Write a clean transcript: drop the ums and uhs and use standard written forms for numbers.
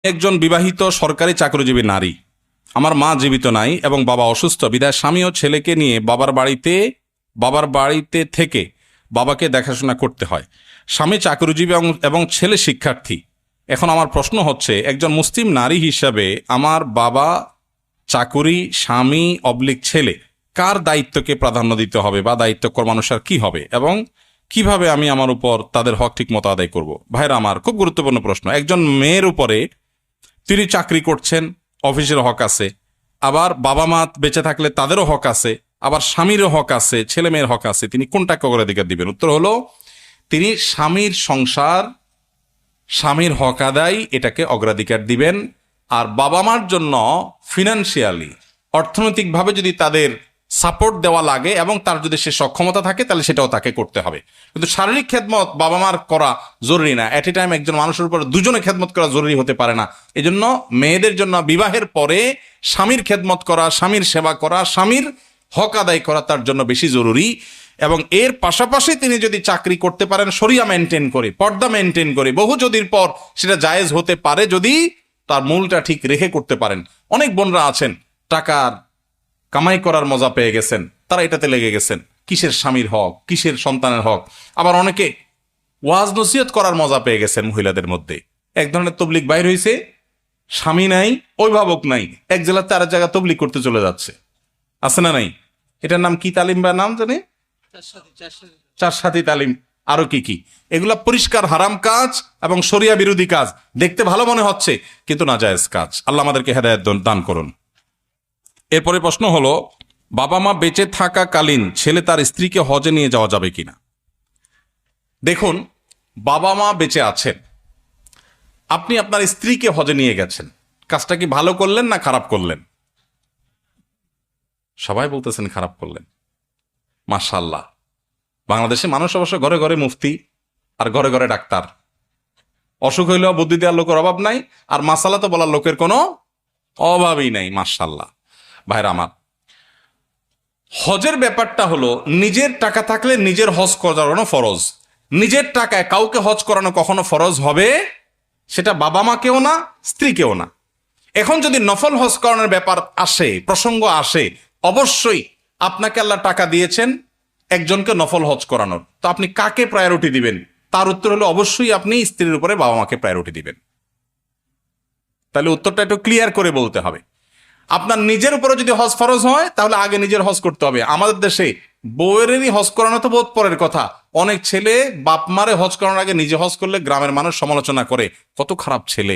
একজন বিবাহিত সরকারি চাকরিজীবী নারী। আমার মা জীবিত নাই এবং বাবা অসুস্থ, বিধায় স্বামী ও ছেলেকে নিয়ে বাবার বাড়িতে থেকে বাবাকে দেখাশোনা করতে হয়। স্বামী চাকরিজীবী এবং ছেলে শিক্ষার্থী। এখন আমার প্রশ্ন হচ্ছে, একজন মুসলিম নারী হিসাবে আমার বাবা চাকুরি, স্বামী অবলিক ছেলে, কার দায়িত্বকে প্রাধান্য দিতে হবে বা দায়িত্ব কর্মানুসার কি হবে, এবং কিভাবে আমি আমার উপর তাদের হক ঠিক মতো আদায় করব? ভাইরা আমার, খুব গুরুত্বপূর্ণ প্রশ্ন। একজন মেয়ের উপরে, তিনি চাকরি করছেন, অফিসের হক আছে, আবার বাবা মা বেঁচে থাকলে তাদেরও হক আছে, আবার স্বামীরও হক আছে, ছেলে মেয়ের হক আছে। তিনি কোনটাকে অগ্রাধিকার দিবেন? উত্তর হলো, তিনি স্বামীর সংসার, স্বামীর হক আদায়, এটাকে অগ্রাধিকার দিবেন। আর বাবা মার জন্য ফিনান্সিয়ালি, অর্থনৈতিকভাবে যদি তাদের সাপোর্ট দেওয়া লাগে এবং তার যদি সে সক্ষমতা থাকে, তাহলে সেটাও তাকে করতে হবে। কিন্তু শারীরিক খেদমত বাবা মার করা জরুরি না। এট এ টাইম একজন মানুষের উপর দুজনে খেদমত করা জরুরি হতে পারে না। এই জন্য মেয়েদের জন্য বিবাহের পরে স্বামীর খেদমত করা, স্বামীর সেবা করা, স্বামীর হক আদায় করা তার জন্য বেশি জরুরি। এবং এর পাশাপাশি তিনি যদি চাকরি করতে পারেন শরিয়া মেনটেন করে, পর্দা মেনটেন করে, বহু যদির পর সেটা জায়েজ হতে পারে যদি তার মূলটা ঠিক রেখে করতে পারেন। অনেক বোনরা আছেন টাকার কামাই করার মজা পেয়ে গেছেন, তারা এটাতে লেগে গেছেন, কিসের স্বামীর হক, কিসের সন্তানের হক। আবার অনেকে ওয়াজ নসিহত করার মজা পেয়ে গেছেন মহিলাদের মধ্যে। এক ধরনের তবলিগ বাইর হয়েছে, স্বামী নাই, অভিভাবক নাই, এক জেলাতে আরেক জায়গায় তবলিগ করতে চলে যাচ্ছে। আছে না নাই? এটার নাম কি তালিম বা নাম জানে? চার সাথী তালিম, আরো কি কি। এগুলা পরিষ্কার হারাম কাজ এবং শরিয়া বিরোধী কাজ। দেখতে ভালো মনে হচ্ছে কিন্তু নাজায়েজ কাজ। আল্লাহ আমাদেরকে হেদায়েত দান করুন। এরপরে প্রশ্ন হলো, বাবা মা বেঁচে থাকাকালীন ছেলে তার স্ত্রীকে হজে নিয়ে যাওয়া যাবে কিনা? দেখুন, বাবা মা বেঁচে আছেন, আপনি আপনার স্ত্রীকে হজে নিয়ে গেছেন, কাজটা কি ভালো করলেন না খারাপ করলেন? সবাই বলতেছেন খারাপ করলেন। মাশাআল্লাহ, বাংলাদেশে মানুষ অবশ্য ঘরে ঘরে মুফতি আর ঘরে ঘরে ডাক্তার। অসুখ হইলেও বুদ্ধি দেওয়ার লোকের অভাব নাই, আর মাসালা তো বলার লোকের কোনো অভাবই নাই। মাশাআল্লাহ। ভাইরা আমার, হজের ব্যাপারটা হলো, নিজের টাকা থাকলে নিজের হজ করানো ফরজ। নিজের টাকায় কাউকে হজ করানো কখনো ফরজ হবে সেটা বাবা মাকেও না, স্ত্রীকেও না। এখন যদি নফল হজ করানোর ব্যাপার আসে, প্রসঙ্গ আসে, অবশ্যই আপনাকে আল্লাহ টাকা দিয়েছেন একজনকে নফল হজ করানোর, তো আপনি কাকে প্রায়োরিটি দিবেন? তার উত্তর হলো, অবশ্যই আপনি স্ত্রীর উপরে বাবা মাকে প্রায়োরিটি দিবেন। তাহলে উত্তরটা একটু ক্লিয়ার করে বলতে হবে। আপনার নিজের উপরে যদি হজ ফরজ হয়, তাহলে আগে নিজের হজ করতে হবে। আমাদের দেশে বউয়েরই হজ করানো তো বহুত পরের কথা। অনেক ছেলে বাপ মারে হজ করানোর আগে নিজে হজ করলে গ্রামের মানুষ সমালোচনা করে, কত খারাপ ছেলে,